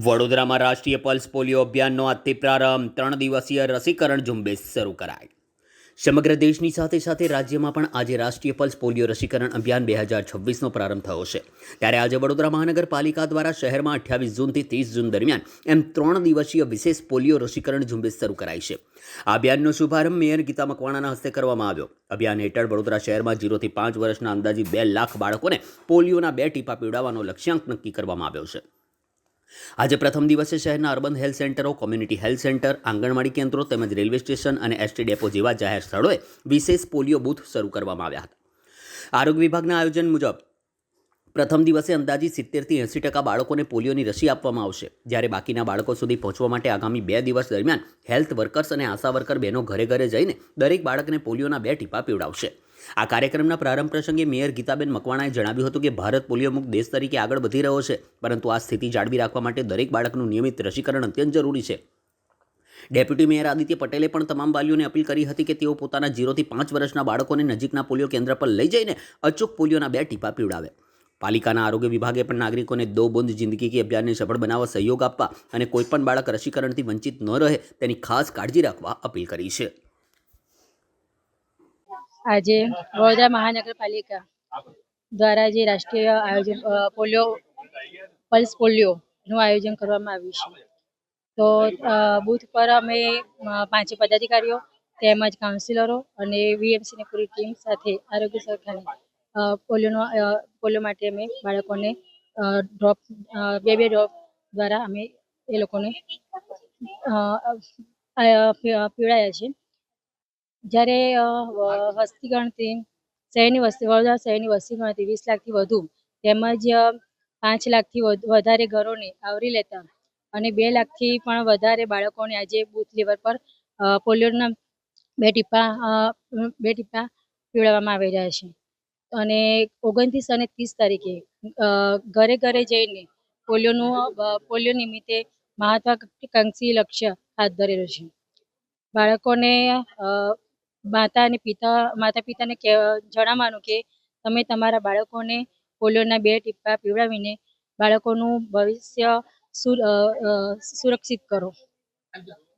વડોદરામાં રાષ્ટ્રીય pulse polio અભિયાનનો આજથી પ્રારંભ 3 દિવસીય રસીકરણ ઝુંબેશ શરૂ કરાઈ। સમગ્ર દેશની સાથે સાથે રાજ્યમાં પણ આજે રાષ્ટ્રીય પલ્સ પોલિયો રસીકરણ અભિયાન 2026નો પ્રારંભ થયો છે। ત્યારે આજે વડોદરા મહાનગરપાલિકા દ્વારા શહેરમાં 28 જૂનથી 30 જૂન દરમિયાન એમ 3 દિવસીય વિશેષ પોલિયો રસીકરણ ઝુંબેશ શરૂ કરાઈ છે। આ અભિયાનનો શુભારંભ મેયર ગીતા મકવાણાના હસ્તે કરવામાં આવ્યો। અભિયાન હેઠળ વડોદરા શહેરમાં 0 થી 5 વર્ષના અંદાજિત 2 લાખ બાળકોને પોલિયોના 2 ટીપા પીવડાવવાનો લક્ષ્યાંક નક્કી કરવામાં આવ્યો છે। આજે પ્રથમ દિવસે શહેરના અર્બન હેલ્થ સેન્ટરો, કોમ્યુનિટી હેલ્થ સેન્ટર, આંગણવાડી કેન્દ્રો તેમજ રેલવે સ્ટેશન અને એસટી ડેપો જેવા જાહેર સ્થળોએ વિશેષ પોલિયો બૂથ શરૂ કરવામાં આવ્યા હતા। આરોગ્ય વિભાગના આયોજન મુજબ પ્રથમ દિવસે અંદાજિત 70 થી 80% બાળકોને પોલિયોની રસી આપવામાં આવશે, જ્યારે બાકીના બાળકો સુધી પહોંચવા માટે આગામી 2 દિવસ દરમિયાન હેલ્થ વર્કર્સ અને આશા વર્કર બહેનો ઘરે ઘરે જઈને દરેક બાળકને પોલિયોના 2 ટીપા પીવડાવશે। આ કાર્યક્રમના પ્રારંભ પ્રસંગે મેયર ગીતાબેન મકવાણાએ જણાવ્યું હતું કે ભારત પોલિયો મુક્ત દેશ તરીકે આગળ વધી રહ્યો છે, પરંતુ આ સ્થિતિ જાળવી રાખવા માટે દરેક બાળકનું નિયમિત રસીકરણ અત્યંત જરૂરી છે। ડેપ્યુટી મેયર આદિત્ય પટેલે પણ તમામ વાલીઓને અપીલ કરી હતી કે તેઓ પોતાના 0 થી 5 વર્ષના બાળકોને નજીકના પોલિયો કેન્દ્ર પર લઈ જઈને અચૂક પોલિયોના 2 ટીપા પીવડાવે। પાલિકાના આરોગ્ય વિભાગે પણ નાગરિકોને 2 બૂંદ જિંદગી કી અભિયાનને સફળ બનાવવા સહયોગ આપવા અને કોઈપણ બાળક રસીકરણથી વંચિત ન રહે તેની ખાસ કાળજી રાખવા અપીલ કરી છે। આજે વડોદરા મહાનગરપાલિકા દ્વારા જે રાષ્ટ્રીય આયોજન પોલિયો પલ્સ પોલિયોનું આયોજન કરવામાં આવ્યું છે, તો બૂથ પર અમે 5 પદાધિકારીઓ તેમજ કાઉન્સિલરો અને વીએમસીની પૂરી ટીમ સાથે આરોગ્ય શાખાની પોલિયો માટે અમે બાળકોને ડ્રોપ 2 ડ્રોપ દ્વારા અમે એ લોકોને પીવડાયા છે। જ્યારે વસ્તી ગણતરી વડોદરા શહેરની વસ્તી ગણતરી 20 લાખથી વધુ તેમજ 5 લાખથી વધારે ઘરોને આવરી લેતા અને 2 લાખથી પણ વધારે બાળકોને આજે બૂથ લેવલ પર પોલિયોના 2 ટીપા પીવડાવવામાં આવી રહ્યા છે અને 29 અને 30 તારીખે ઘરે ઘરે જઈને પોલિયો નિમિત્તે મહત્વાકાંક્ષી લક્ષ્ય હાથ ધરેલું છે। બાળકોને માતા પિતાને જણાવવાનું કે તમે તમારા બાળકોને પોલિયોના 2 ટીપા પીવડાવીને બાળકોનું ભવિષ્ય સુરક્ષિત કરો।